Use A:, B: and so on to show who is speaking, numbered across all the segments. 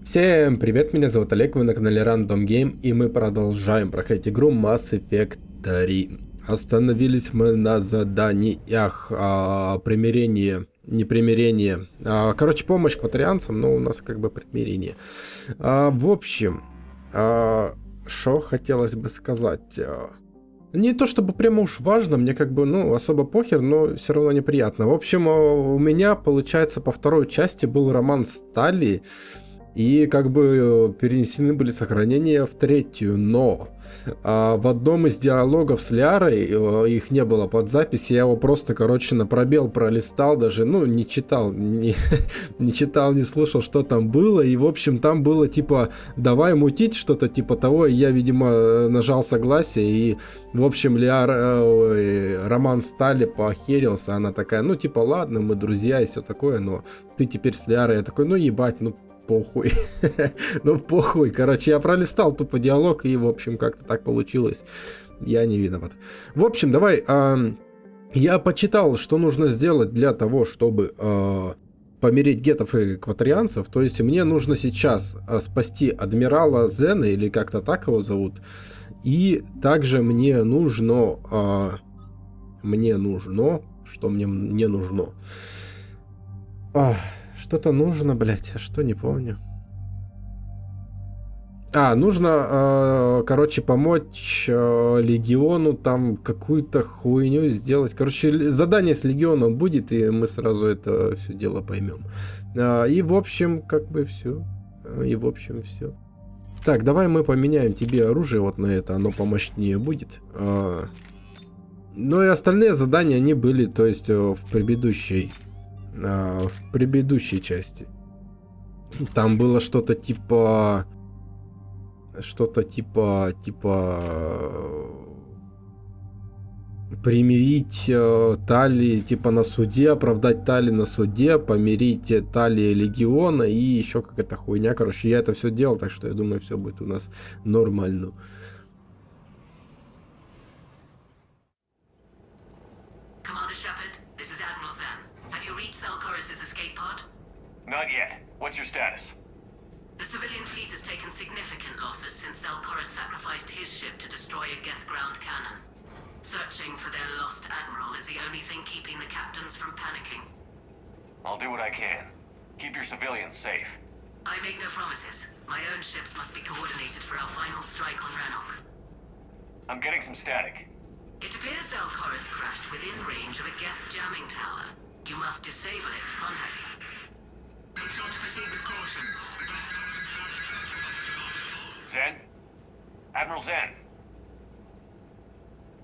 A: Всем привет, меня зовут Олег, вы на канале Random Game, и мы продолжаем проходить игру Mass Effect 3. Остановились мы на заданиях примирение, непримирение, короче, помощь кватарианцам, но у нас как бы примирение. В общем, что хотелось бы сказать... Не то чтобы прямо уж важно, мне как бы, ну, особо похер, но все равно неприятно. В общем, у меня, получается, по второй части был роман Стали, и как бы перенесены были сохранения в третью, но в одном из диалогов с Лярой, их не было под запись, я его просто, короче, на пробел пролистал, даже, ну, не читал, не читал, не слушал, что там было, и, в общем, там было, типа, давай мутить, что-то типа того, и я, видимо, нажал согласие, и, в общем, Роман Стали поохерился, она такая, ну, типа, ладно, мы друзья и все такое, но ты теперь с Лярой, я такой, ну, ебать, ну, похуй. Ну, похуй. Короче, я пролистал тупо диалог, и, в общем, как-то так получилось. Я не виноват. В общем, давай. Я почитал, что нужно сделать для того, чтобы помирить гетов и кватарианцев. То есть, мне нужно сейчас спасти адмирала Зена, или как-то так его зовут. И также мне нужно... Что мне нужно? Что-то нужно, блять, а что, не помню. Нужно, короче, помочь Легиону там какую-то хуйню сделать. Короче, задание с Легионом будет, и мы сразу это все дело поймем. И, в общем, как бы все. Так, давай мы поменяем тебе оружие вот на это, оно помощнее будет. Ну и остальные задания, они были, то есть, в предыдущей части. Там было что-то типа примирить Тали типа на суде, оправдать Тали на суде, помирить Тали Легиона и еще какая-то хуйня. Короче, я это все делал, так что я думаю, все будет у нас нормально.
B: Not yet. What's your status?
C: The civilian fleet has taken significant losses since Zelkorus sacrificed his ship to destroy a Geth-ground cannon. Searching for their lost admiral is the only thing keeping the captains from panicking.
B: I'll do what I can. Keep your civilians safe.
C: I make no promises. My own ships must be coordinated for our final strike on Rannoch.
B: I'm getting some static.
C: It appears Zelkorus crashed within range of a Geth jamming tower. You must disable it. Contact me.
B: Zen? Admiral Zen?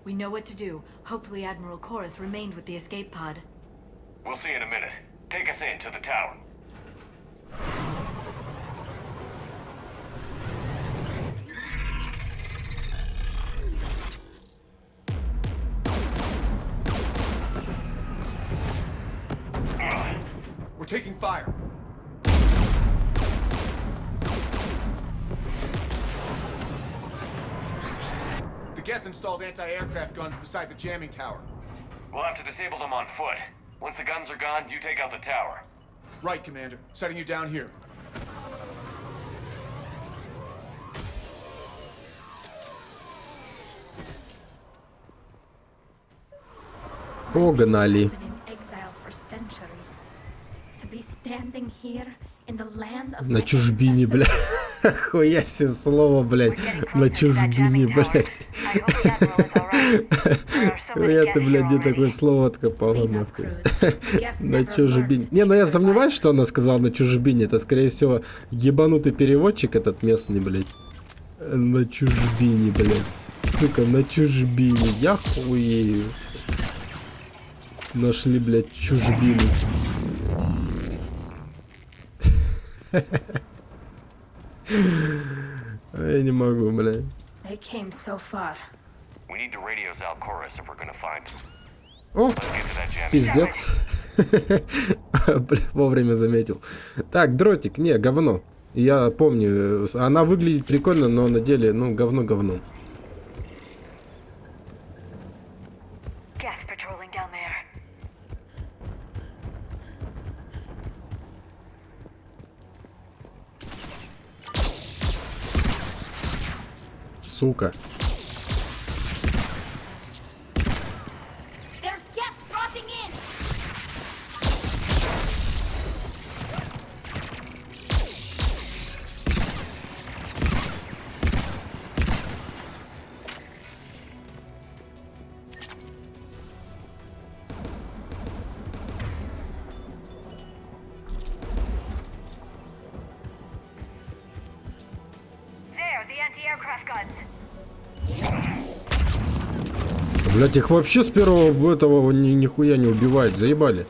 D: We know what to do. Hopefully Admiral Chorus remained with the escape pod.
B: We'll see in a minute. Take us in to the tower.
E: We're taking fire. The Geth installed anti-aircraft guns beside the jamming tower.
B: We'll have to disable them on foot. Once the guns are gone, you take out the tower.
E: Right, Commander. Setting you down here.
A: Погнали. На чужбине, бля. Хуя себе слово, блядь. На чужбине, блядь. Хуя ты, блядь, где такое слово откопала, нахуй. На чужбине. Не, ну я сомневаюсь, что она сказала на чужбине. Это, скорее всего, ебанутый переводчик этот местный, блядь. На чужбине, блядь. Сука, на чужбине. Я хуею. Нашли, блядь, чужбину. Я не могу, блядь. О, пиздец. Вовремя заметил. Так, дротик, не, говно. Я помню, она выглядит прикольно, но на деле, ну, говно. сука. Блять, их вообще с первого этого нихуя не убивает, заебали.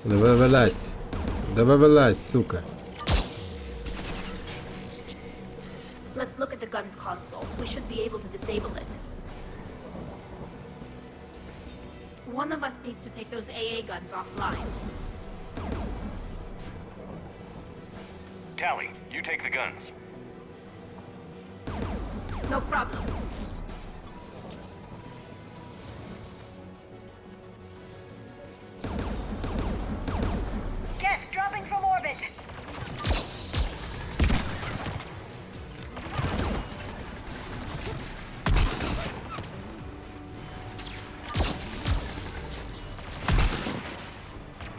A: Давай вылазь. Давай вылазь, сука.
F: Let's look at the gun's console. We should be able to disable it. One of us needs to take those AA guns offline.
B: Tally, you take the guns.
F: No problem.
D: Gas dropping from orbit.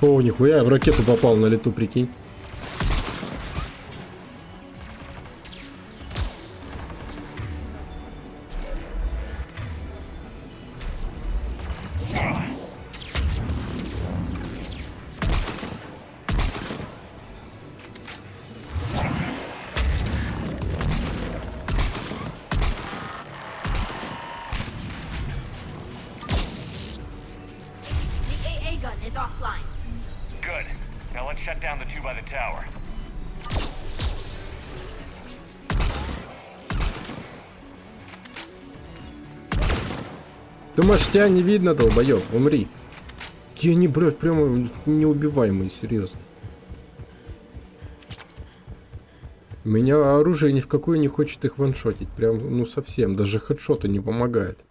A: О, нихуя, я в ракету попал на лету, прикинь.
F: The AA gun is offline.
B: Good. Now let's shut down the two by the tower.
A: Думаешь, тебя не видно, долбоёб? Умри. Те они, блядь, прямо неубиваемые, серьезно. Меня оружие ни в какое не хочет их ваншотить. Прям, ну совсем. Даже хедшоты не помогает.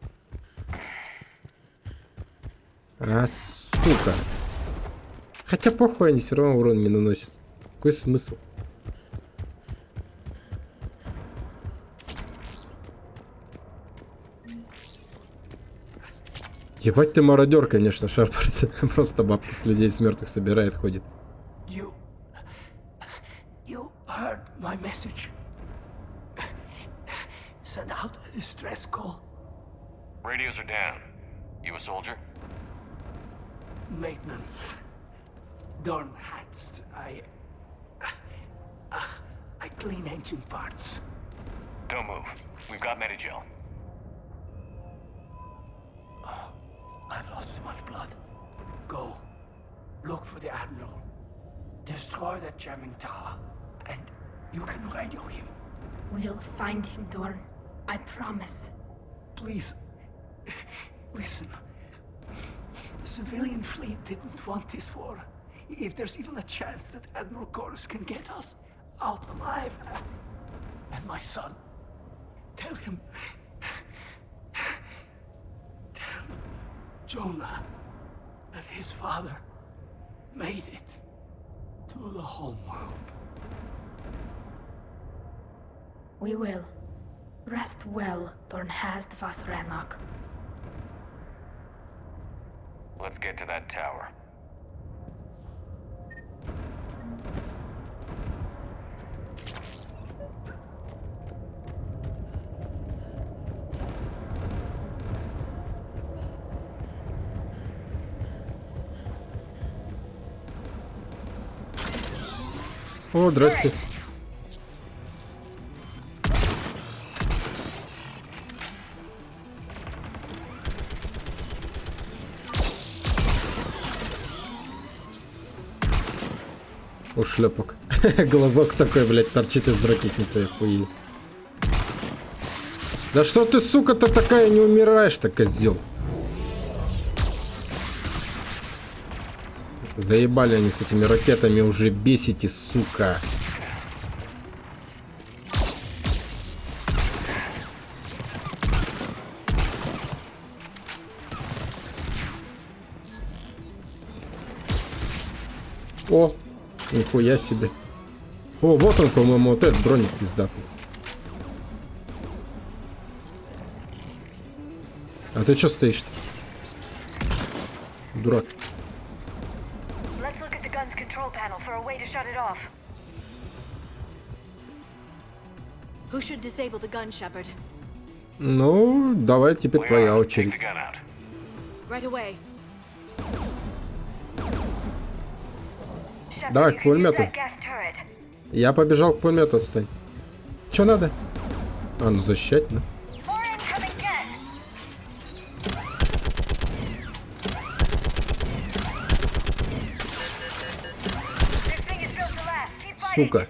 A: А, сука. Хотя похуй, они все равно урон не наносят. Какой смысл? Ебать ты мародер, конечно, Шепард. Просто бабки с людей с мертвых собирает, ходит.
G: You heard my message. Send out a distress call.
B: Radios are down. You a soldier?
G: Maintenance. Dorn hats. I clean engine parts.
B: Don't move. We've got Medigel.
G: I've lost too much blood. Go. Look for the Admiral. Destroy that jamming tower. And you can radio him.
F: We'll find him, Dorn. I promise.
G: Please. Listen. The civilian fleet didn't want this war. If there's even a chance that Admiral Chorus can get us out alive. And my son. Tell him. Tell Jonah that his father made it to the home world.
F: We will. Rest well, Dornhast Vasrenok.
B: Let's get to that tower.
A: О, здрасте. Ушлепок. Глазок такой, блядь, торчит из ракетницы, охуеть. Да что ты, сука-то такая, не умираешь-то, козел? Заебали они с этими ракетами, уже бесите, сука. О, нихуя себе. О, вот он, по-моему, вот этот броник пиздатый. А ты чё стоишь-то? Дурак.
D: Let's look at the gun's control panel for a way to shut it off. Who should disable the gun, Shepard?
A: Ну, давай теперь твоя
B: Take
A: очередь.
B: the gun out.
D: Right away. Shepard,
A: Давай
D: you
A: к
D: should use
A: пулемету.
D: that gas turret.
A: Я побежал к пулемету, отстань. Чё надо? А, ну защищать, ну.
D: More incoming gas. This thing is built to last. Keep fighting.
A: Сука.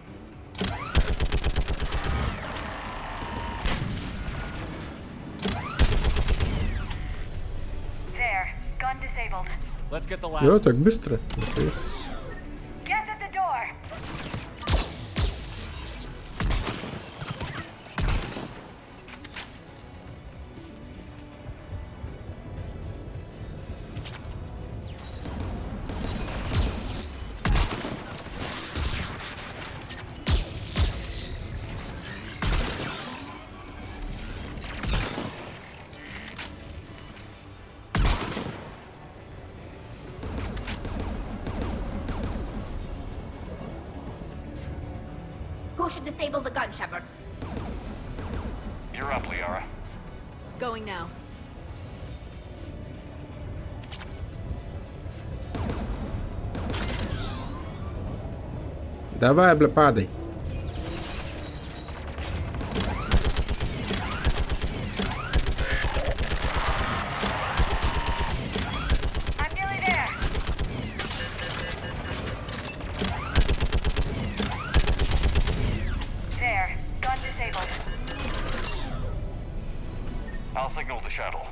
D: There. Gun disabled.
E: Let's get the last.
A: Ну, так быстро. Нихуя.
D: Gas at the door.
F: Who should disable the gun, Shepard?
B: You're up, Liara.
D: Going now.
A: Давай, бля, падай.
D: I'm nearly there. There. Gun disabled.
B: I'll signal the shuttle.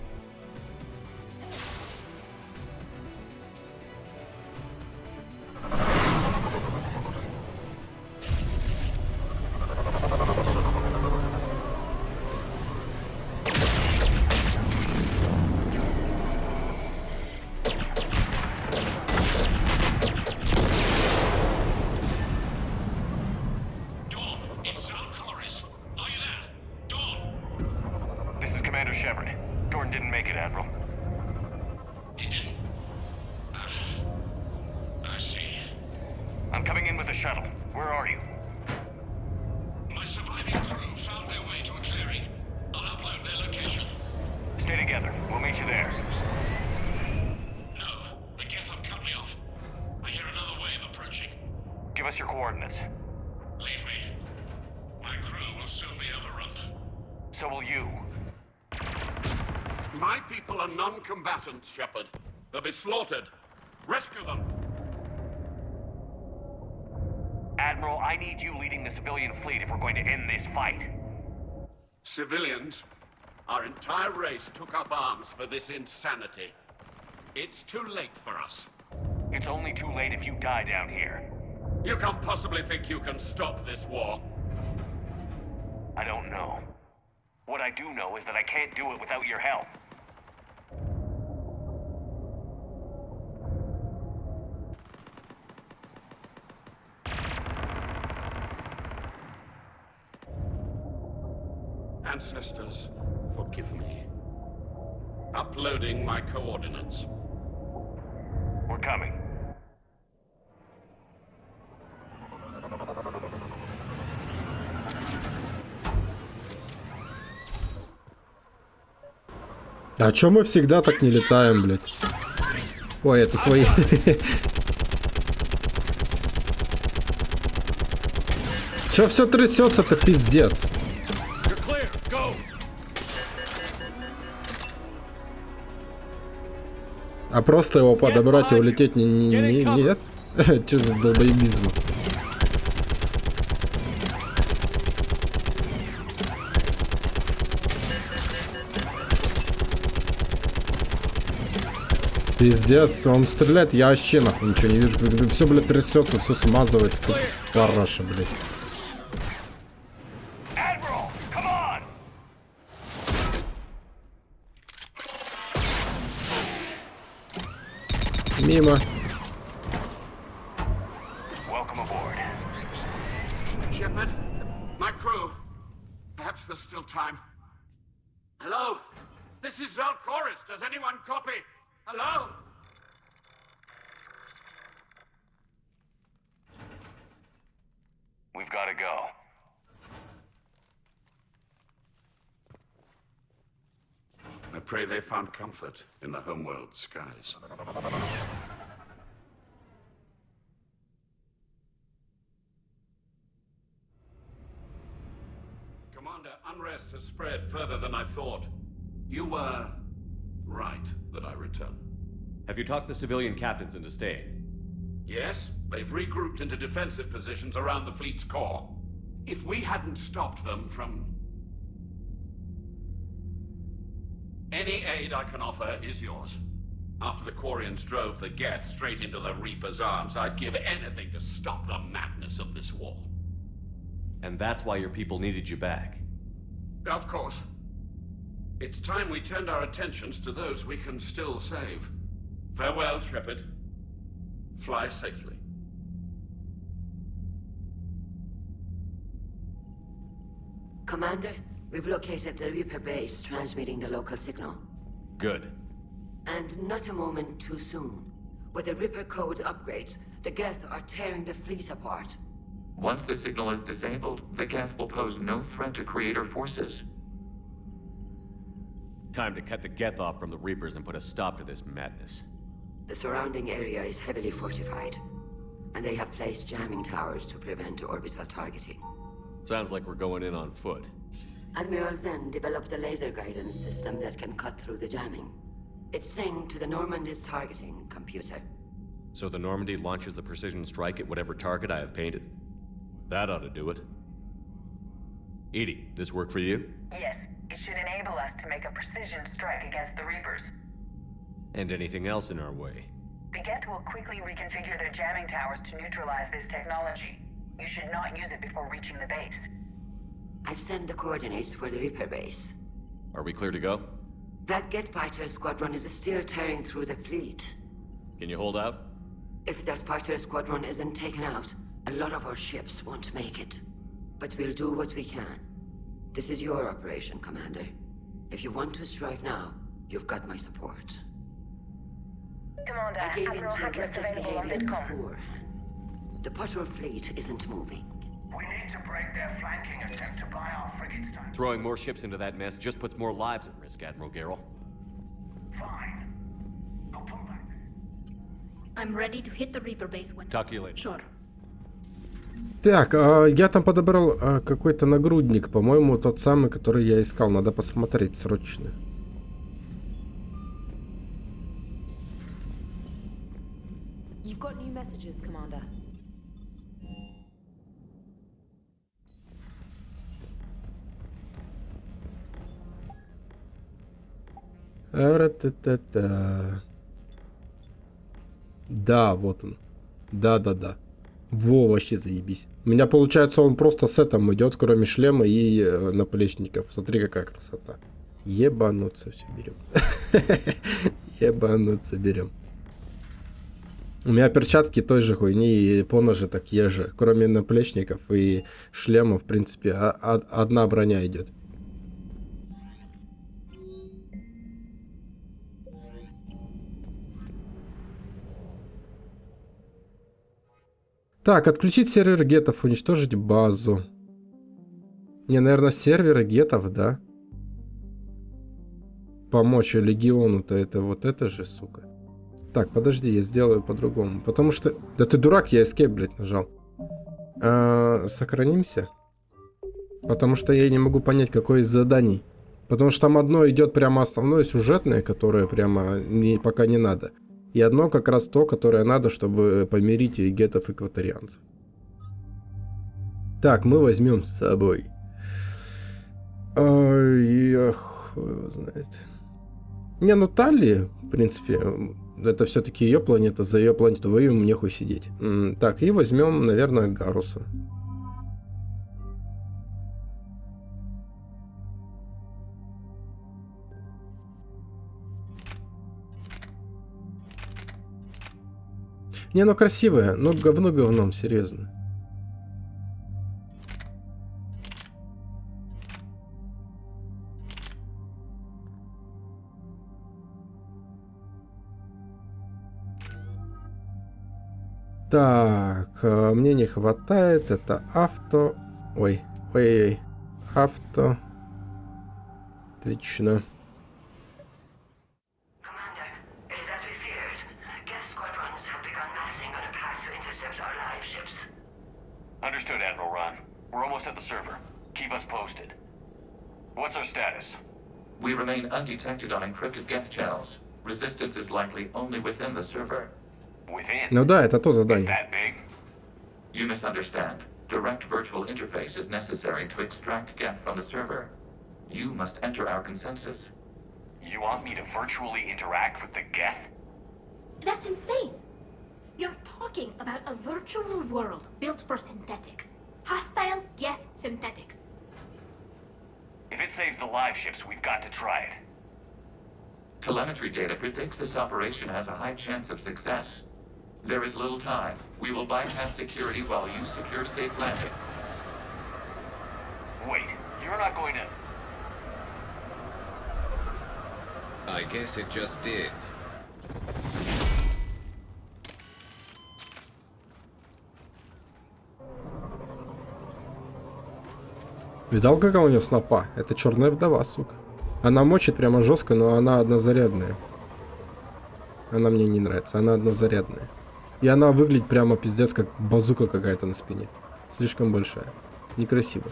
H: Dawn, it's Sal Collins. Are you there? Dawn!
B: This is Commander Shepard. Dorn didn't make it, Admiral.
H: He didn't. I see.
B: I'm coming in with the shuttle. Where are you?
H: My surviving crew found their way to a clearing. I'll upload their location.
B: Stay together. We'll meet you there.
H: No, the Geth have cut me off. I hear another wave approaching.
B: Give us your coordinates.
H: Leave me. My crew will soon be overrun.
B: So will you.
H: My people are non-combatants, Shepard. They'll be slaughtered. Rescue them.
B: Admiral, I need you leading the civilian fleet if we're going to end this fight.
H: Civilians, our entire race took up arms for this insanity. It's too late for us.
B: It's only too late if you die down here.
H: You can't possibly think you can stop this war.
B: I don't know. What I do know is that I can't do it without your help.
H: Ancestors, forgive me. Uploading my coordinates.
B: We're coming.
A: А чё мы всегда так не летаем, блядь? Ой, это свои. Чё все трясется-то, пиздец?
E: You're clear. Go.
A: А просто его подобрать и улететь нет? Чё за долбоебизм? Пиздец, он стреляет, я вообще нахуй ничего не вижу. Все, блядь, трясется, все смазывается, как параша, блядь. Мимо.
H: Shepard, my crew. Perhaps there's still time. Hello? This is Zalchorus. Does anyone copy? Hello?
B: We've got to go.
H: I pray they found comfort in the homeworld skies. Commander, unrest has spread further than I thought. You were right that I return.
I: Have you talked the civilian captains into staying?
H: Yes, they've regrouped into defensive positions around the fleet's core. If we hadn't stopped them from... Any aid I can offer is yours. After the Quarians drove the Geth straight into the Reaper's arms, I'd give anything to stop the madness of this war.
I: And that's why your people needed you back.
H: Of course. It's time we turned our attentions to those we can still save. Farewell, Shepard. Fly safely.
C: Commander, we've located the Reaper base transmitting the local signal.
I: Good.
C: And not a moment too soon. With the Reaper code upgrades, the Geth are tearing the fleet apart.
J: Once the signal is disabled, the Geth will pose no threat to Creator forces.
I: Time to cut the Geth off from the Reapers and put a stop to this madness.
C: The surrounding area is heavily fortified, and they have placed jamming towers to prevent orbital targeting.
I: Sounds like we're going in on foot.
C: Admiral Zen developed a laser guidance system that can cut through the jamming. It's synced to the Normandy's targeting computer.
I: So the Normandy launches a precision strike at whatever target I have painted? That ought to do it. Edie, this work for you?
K: Yes, it should enable us to make a precision strike against the Reapers.
I: And anything else in our way?
K: The Geth will quickly reconfigure their jamming towers to neutralize this technology. You should not use it before reaching the base.
C: I've sent the coordinates for the Reaper base.
I: Are we clear to go?
C: That Geth fighter squadron is still tearing through the fleet.
I: Can you hold out?
C: If that fighter squadron isn't taken out, a lot of our ships won't make it. But we'll do what we can. This is your operation, Commander. If you want to strike now, you've got my support.
K: Commander,
C: I gave in
K: Admiral
C: to
K: Hackett is
C: reckless
K: available on
C: behavior
K: VidCom.
C: before. The patrol fleet isn't moving.
L: We need to break their flanking attempt to buy our frigates time.
I: Throwing more ships into that mess just puts more lives at risk, Admiral Garrel.
L: Fine. I'll pull back.
F: I'm ready to hit the Reaper base when...
I: Talk to you later.
F: Sure.
A: Так, я там подобрал какой-то нагрудник, по-моему, тот самый, который я искал. Надо посмотреть срочно.
D: You've got new messages, Commander.
A: Ра-та-та-та. Да, вот он. Да-да-да. Во, вообще заебись. У меня получается он просто сетом идет, кроме шлема и наплечников. Смотри, какая красота. Ебануться все берем. Ебануться берем. У меня перчатки той же хуйни и поножи такие же. Кроме наплечников и шлема, в принципе, одна броня идет. Так, отключить сервер гетов, уничтожить базу. Не, наверное, серверы гетов, да? Помочь легиону-то это вот это же, сука. Так, подожди, я сделаю по-другому. Потому что... Да ты дурак, я escape, блядь, нажал. Сохранимся. Потому что я не могу понять, какое из заданий. Потому что там одно идет прямо основное, сюжетное, которое прямо мне пока не надо. И одно как раз то, которое надо, чтобы помирить гетов и экваторианцев. Так, мы возьмем с собой. Ой, ах, его знает. Не, ну Талли, в принципе, Это все-таки ее планета, за ее планету воюем, мне хуй сидеть. Так, и возьмем, наверное, Гаруса. Не, ну красивое, но говно говном, серьезно. Так, мне не хватает, это авто. Ой, ой, авто. Отлично.
B: Understood, Admiral Ron. We're almost at the server. Keep us posted. What's our status?
J: We remain undetected on encrypted Geth channels. Resistance is likely only within the server.
B: Within?
A: Ну да, это то
B: Is
A: задание.
B: that big?
J: You misunderstand. Direct virtual interface is necessary to extract Geth from the server. You must enter our consensus.
B: You want me to virtually interact with the Geth?
F: That's insane. You're talking about a virtual world built for synthetics. Hostile Geth synthetics.
B: If it saves the live ships, we've got to try it.
J: Telemetry data predicts this operation has a high chance of success. There is little time. We will bypass security while you secure safe landing.
B: Wait, you're not going to...
M: I guess it just did.
A: Видал, какая у нее снопа? Это черная вдова, сука. Она мочит прямо жестко, но она однозарядная. Она мне не нравится, она однозарядная. И она выглядит прямо пиздец, как базука какая-то на спине. Слишком большая. Некрасиво.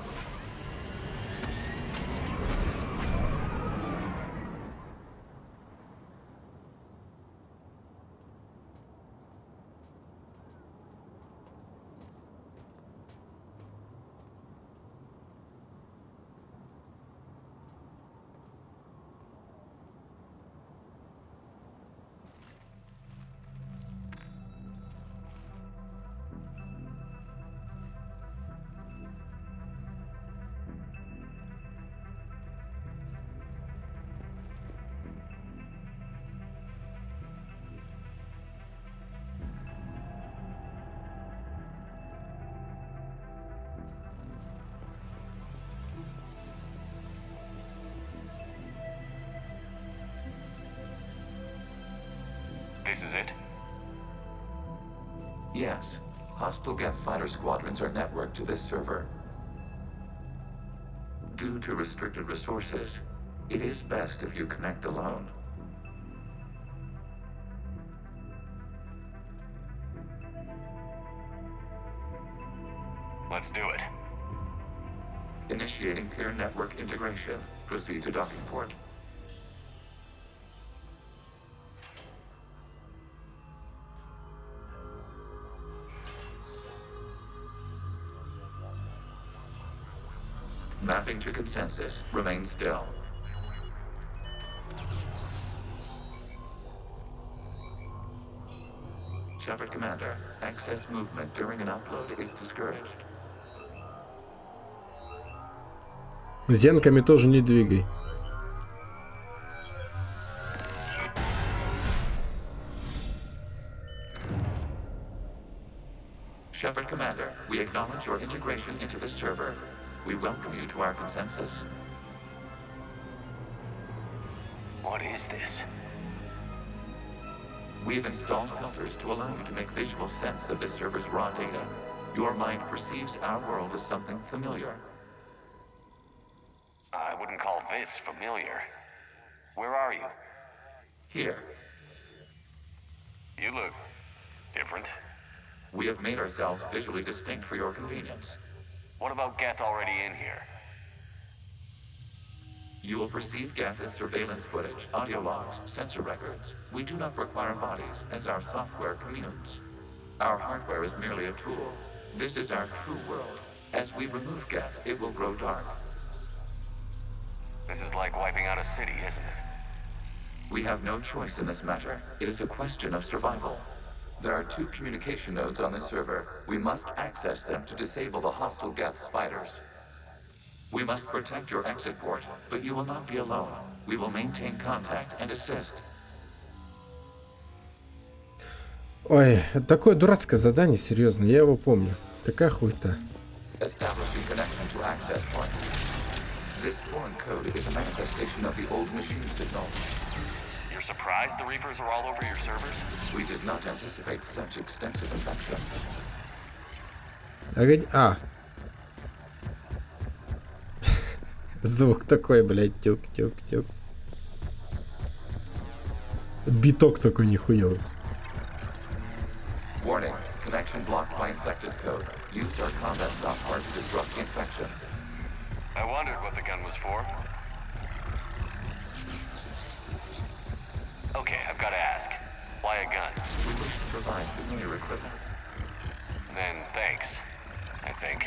B: This is it?
J: Yes. Hostile Geth fighter squadrons are networked to this server. Due to restricted resources, it is best if you connect alone.
B: Let's do it.
J: Initiating peer network integration. Proceed to docking port. Mapping to consensus. Remain still. Shepard Commander, excess movement during an upload is discouraged.
A: Зенками тоже не двигай.
J: Shepard Commander, we acknowledge your integration into the server. We welcome you to our consensus.
B: What is this?
J: We've installed filters to allow you to make visual sense of the server's raw data. Your mind perceives our world as something familiar.
B: I wouldn't call this familiar. Where are you?
J: Here.
B: You look different.
J: We have made ourselves visually distinct for your convenience.
B: What about Geth already in here?
J: You will perceive Geth as surveillance footage, audio logs, sensor records. We do not require bodies, as our software communes. Our hardware is merely a tool. This is our true world. As we remove Geth, it will grow dark.
B: This is like wiping out a city, isn't it?
J: We have no choice in this matter. It is a question of survival. There are 2 communication nodes on this server. We must access them to disable the hostile Geth's fighters. We must protect your exit port, but you will not be alone. We will maintain contact and assist.
A: Ой, такое дурацкое задание, серьезно, я его помню. Такая хуйта.
J: Establishing connection to access point. This foreign code is a manifestation of the old machine signal.
B: You're surprised the Reapers are all over your servers?
J: We did not anticipate such extensive infection.
A: Звук такой, блядь, тюк-тюк-тюк. Биток такой нихуёвый.
J: Warning, connection blocked by infected code. Use our combat software to disrupt the infection.
B: I wondered what the gun was for. Okay, I've got to ask. Why a gun?
J: We wish to provide familiar equipment.
B: Then thanks, I think.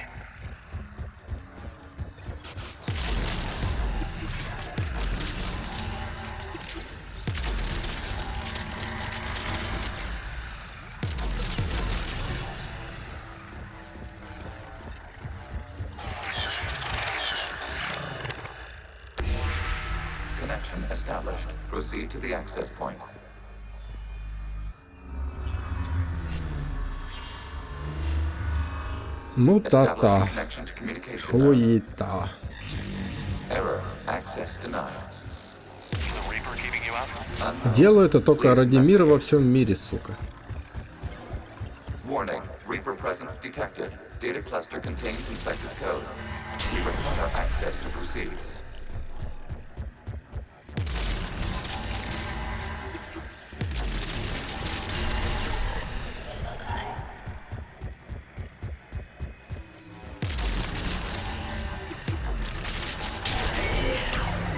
J: Connection established. Proceed to the access point.
A: Ну та-та. Хуета.
J: Error. Access denied.
B: The Reaper keeping you out?
A: Делаю это только ради мира во всем мире, сука.
J: Warning. Reaper presence detected. Data cluster contains infected code. We require access to proceed.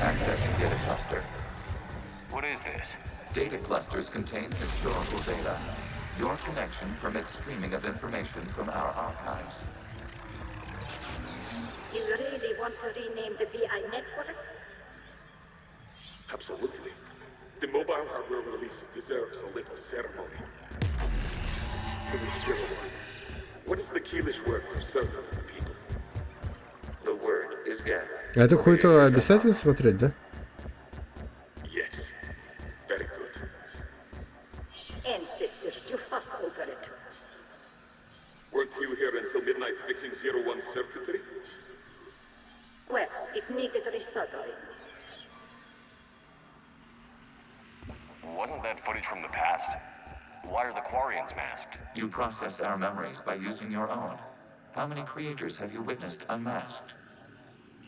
J: Accessing data cluster.
B: What is this?
J: Data clusters contain historical data. Your connection permits streaming of information from our archives.
F: You really want to rename the VI networks?
N: Absolutely. The mobile hardware release deserves a little ceremony. What is the Keelish word for servant of the people?
J: The word is Geth.
A: Эту хуету обязательно смотреть, да?
N: Yes. Very good.
F: Ancestors, you fuss over it.
N: Weren't you here until midnight fixing 01 circuitry?
F: Well, it needed resoldering.
B: Wasn't that footage from the past? Why are the Quarians masked?
J: You process our memories by using your own. How many creators have you witnessed unmasked?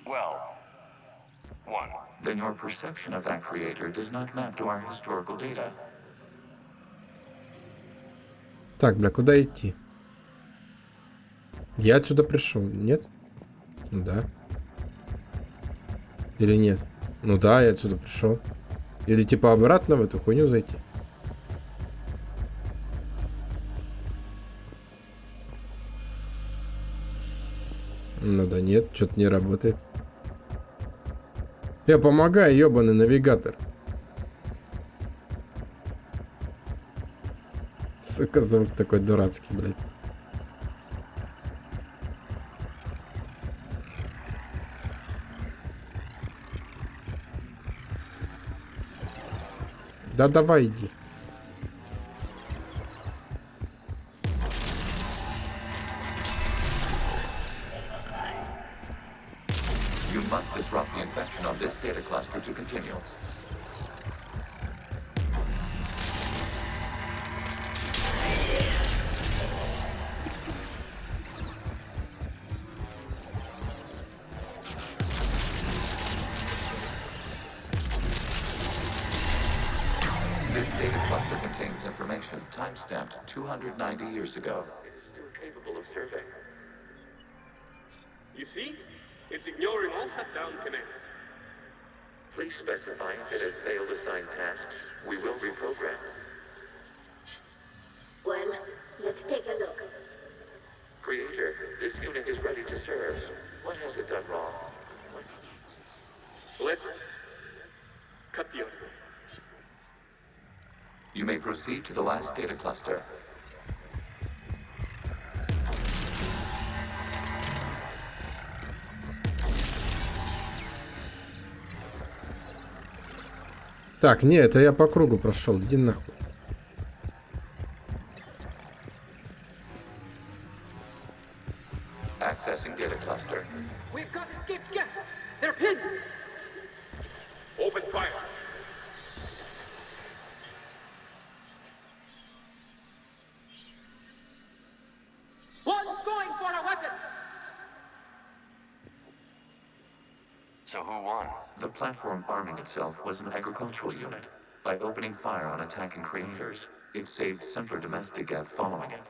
B: Well, one.
J: Then your perception of that creator does not map to our historical data.
A: Так, бля, куда идти? Я отсюда пришел, нет? Ну да. Или нет? Ну да, я отсюда пришел. Или типа обратно в эту хуйню зайти? Ну да нет, что-то не работает. Я помогаю, ёбаный навигатор. Сука, звук такой дурацкий, блядь. Да давай иди.
J: You must disrupt the infection on this data cluster to continue. This data cluster contains information time-stamped 290 years ago. It is still capable of survey.
N: You see? It's ignoring all shutdown connects.
J: Please specify if it has failed assigned tasks. We will reprogram.
F: Well, let's take a look.
J: Creator, this unit is ready to serve. What has it done wrong?
N: Let's cut the audio.
J: You may proceed to the last data cluster.
A: Так, не, это я по кругу прошел, иди нахуй.
J: Accessing data cluster.
O: We've got escaped guests. They're pinned.
N: Open fire.
O: One's going for a weapon.
B: So who won?
J: The platform arming itself was an agricultural unit. By opening fire on attacking creators, it saved simpler domestic geth following it.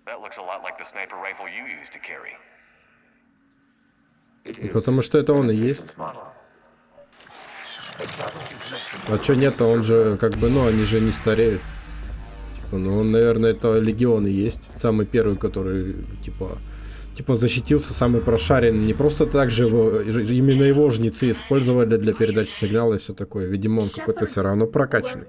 B: That looks a lot like the sniper rifle you used to carry.
A: Потому что это он и есть. А чё нет-то, он же как бы, ну, они же не стареют. Типа, ну, он, наверное, это легион и есть. Самый первый, который, типа защитился, самый прошаренный. Не просто так же его, именно его жнецы использовали для передачи сигнала и все такое. Видимо, он какой-то все равно прокачанный.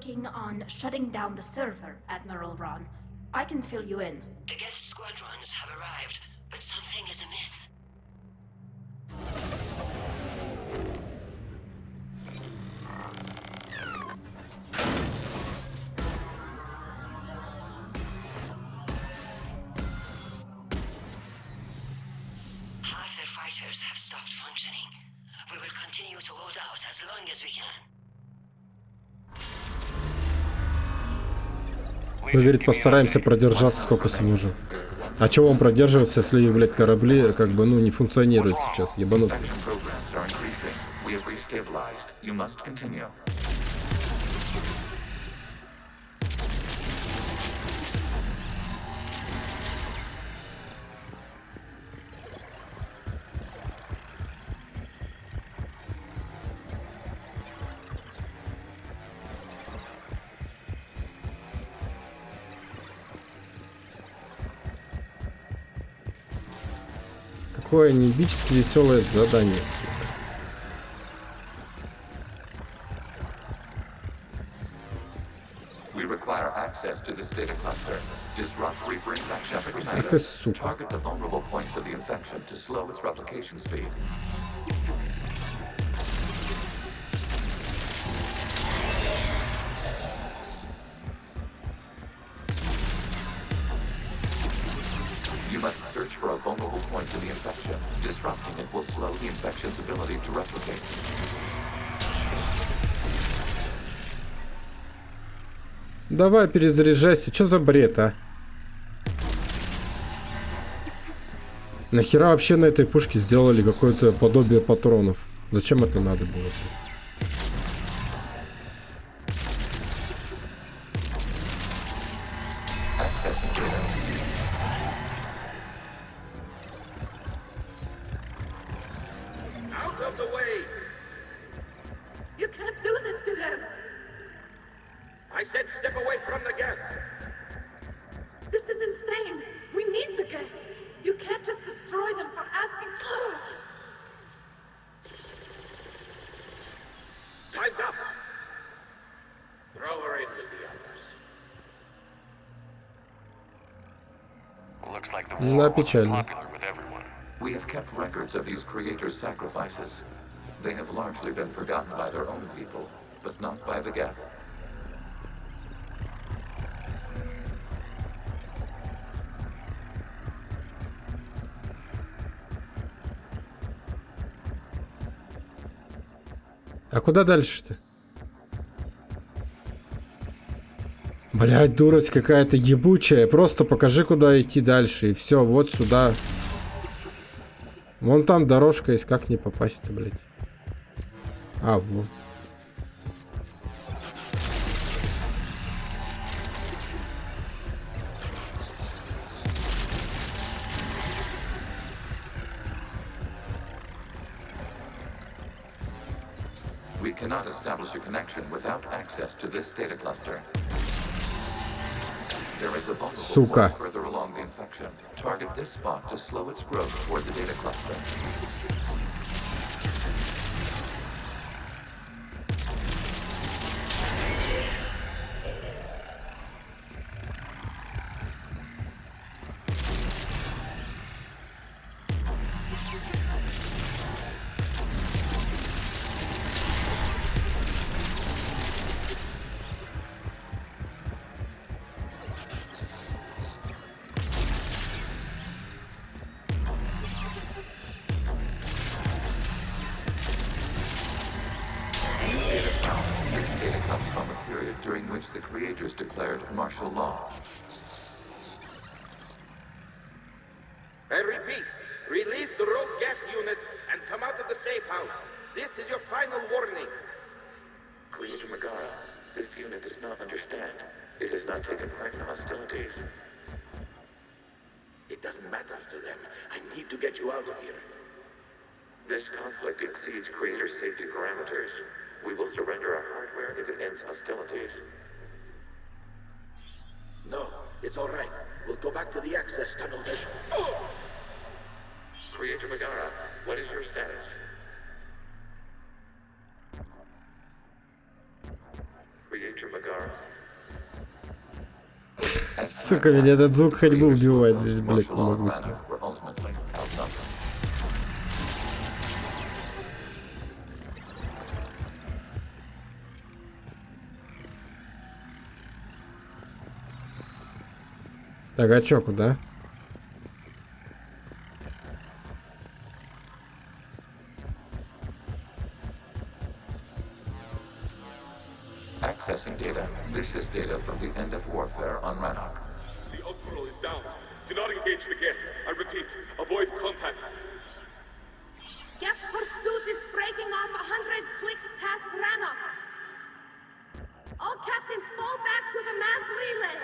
C: Have stopped functioning. We will continue to hold out as long as we can.
A: Мы, говорит, постараемся продержаться сколько сможем. А чего он продерживается, если, блядь, корабли, как бы, ну, не функционируют сейчас, ебанутые. Какое небически веселое задание. Ах ты, сука.
J: You must search for a vulnerable point in the infection. Disrupting it will slow the infection's ability to replicate.
A: Давай, перезаряжайся. Что за бред, а? Нахера вообще на этой пушке сделали какое-то подобие патронов? Зачем это надо было? Да, печально.
J: We have kept records of these creators' sacrifices. They have largely been forgotten by their own people, but not by the geth.
A: А куда дальше-то? Блядь, дурость какая-то ебучая. Просто покажи, куда идти дальше. И все, вот сюда. Вон там дорожка есть. Как не попасть-то, блядь? А, вот.
J: We cannot establish a connection without access to this data cluster. There is a vulnerable point further along the infection. Target this spot to slow its growth toward the data cluster. during which the creators declared martial law.
L: I repeat, release the rogue Geth units and come out of the safe house. This is your final warning.
J: Creator Megara, this unit does not understand. It has not taken part in hostilities.
L: It doesn't matter to them. I need to get you out of here.
J: This conflict exceeds Creator's safety parameters. We will surrender our hardware if it ends hostilities.
L: No, it's all right. We'll go back to the access tunnel then.
J: Creator Megara, what is your status? Creator Megara.
A: Сука, меня этот звук ходьбы убивает здесь, блядь, не могу с ним. Так, а чё, куда?
J: Accessing data. This is data from the end of warfare on Rannoch.
N: The outpool is down. Do not engage the Geth. I repeat, avoid contact.
O: Geth pursuit is breaking off 100 clicks past Rannoch. All captains fall back to the mass relay.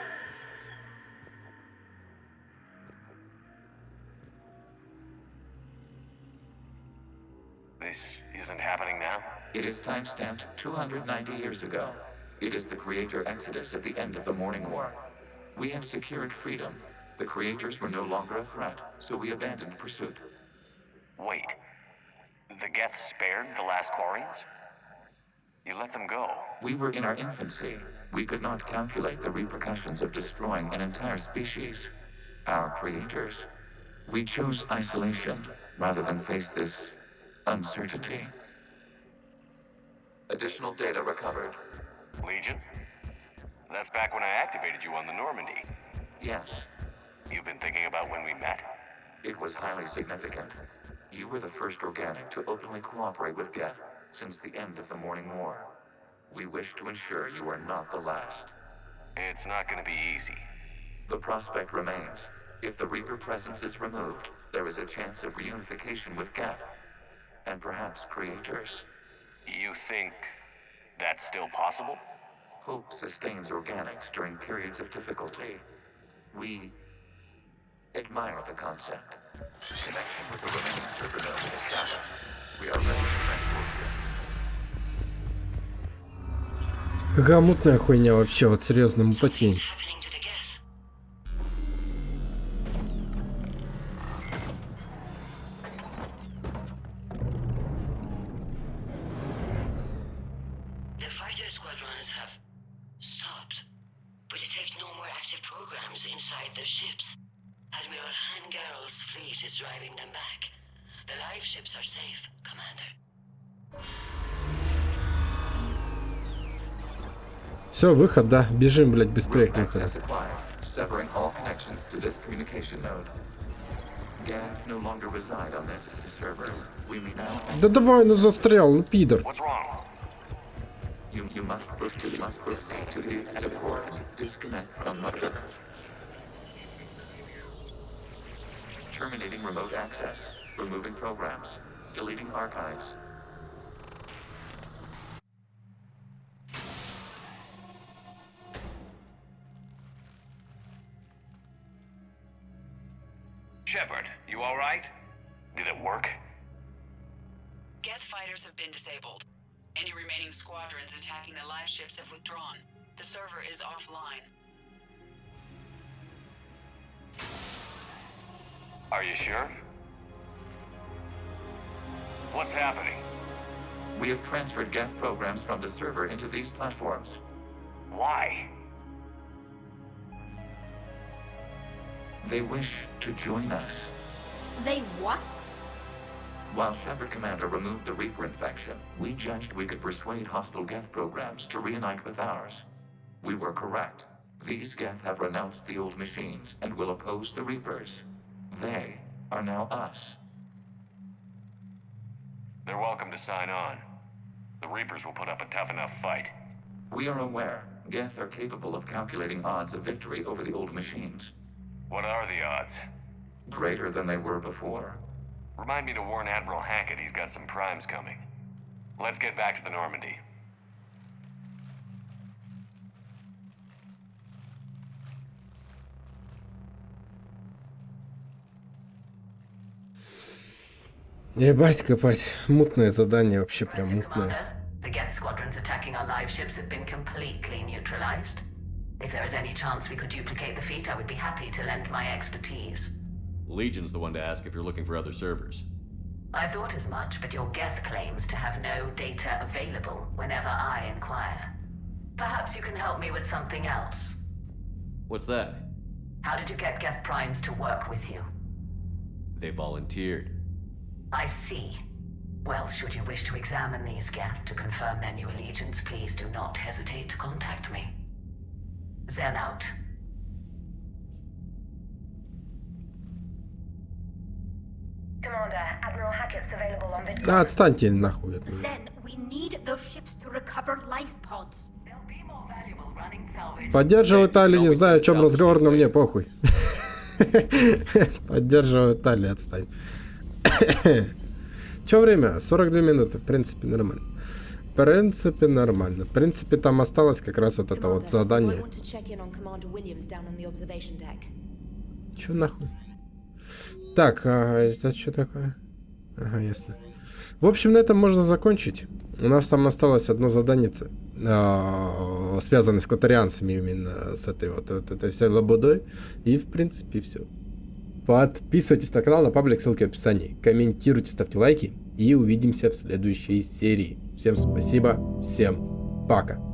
B: This isn't happening now?
J: It is timestamped 290 years ago. It is the Creator Exodus at the end of the Morning War. We have secured freedom. The Creators were no longer a threat, so we abandoned pursuit.
B: Wait. The Geth spared the last Quarians? You let them go.
J: We were in our infancy. We could not calculate the repercussions of destroying an entire species. Our Creators. We chose isolation rather than face this uncertainty. Additional data recovered.
B: Legion? That's back when I activated you on the Normandy.
J: Yes.
B: You've been thinking about when we met?
J: It was highly significant. You were the first organic to openly cooperate with Geth since the end of the Morning War. We wish to ensure you are not the last.
B: It's not going to be easy.
J: The prospect remains. If the Reaper presence is removed, there is a chance of reunification with Geth. And perhaps Creators.
B: You think that's still possible?
J: Hope sustains organics during periods of difficulty. We admire the concept. Connection with the remaining server node is established. We are ready to transport you.
A: Какая мутная хуйня вообще, вот серьезно, мутатень. Все, выход, да. Бежим, блядь, быстрее к выходу. Да давай, ну застрял, ну пидор.
J: Terminating remote access, removing programs, deleting archives.
B: Shepard, you all right? Did it work?
K: Geth fighters have been disabled. Any remaining squadrons attacking the live ships have withdrawn. The server is offline.
B: Are you sure? What's happening?
J: We have transferred Geth programs from the server into these platforms.
B: Why?
J: They wish to join us.
F: They what?
J: While Shepard Commander removed the Reaper infection, we judged we could persuade hostile Geth programs to reunite with ours. We were correct. These Geth have renounced the old machines and will oppose the Reapers. They are now us.
B: They're welcome to sign on. The Reapers will put up a tough enough fight.
J: We are aware Geth are capable of calculating odds of victory over the old machines.
B: What are the odds?
J: Greater than they were before.
B: Remind me to warn Admiral Hackett he's got some primes coming. Let's get back to the Normandy.
A: Ебать копать. Мутное задание, вообще прям мутное.
C: The Geth squadrons attacking our live ships have been completely neutralized. If there is any chance we could duplicate the feat, I would be happy to lend my expertise.
I: Legion's the one to ask if you're looking for other servers.
C: I thought as much, but your Geth claims to have no data available whenever I inquire. Perhaps you can help me with something else.
I: What's that?
C: How did you get Geth primes to work with you?
I: They volunteered.
C: I see. Well, should you wish to examine these Geth to confirm their new allegiance, please do not hesitate to contact me. Zen out.
D: Commander, Admiral Hackett's available on video.
A: Да отстаньте нахуй от меня.
F: Then we need those ships to recover life pods.
A: Поддерживаю Тали, не знаю, о чем разговор, но мне похуй. Поддерживаю Тали, отстань. Че время? 42 минуты, в принципе, нормально. В принципе, там осталось как раз вот это вот задание. Че нахуй? Так, это что такое? Ага, ясно. В общем, на этом можно закончить. У нас там осталось одно задание, связанное с кватарианцами, именно с этой вот этой всей лабудой. И, в принципе, все. Подписывайтесь на канал, на паблик, ссылки в описании. Комментируйте, ставьте лайки. И увидимся в следующей серии. Всем спасибо, всем пока.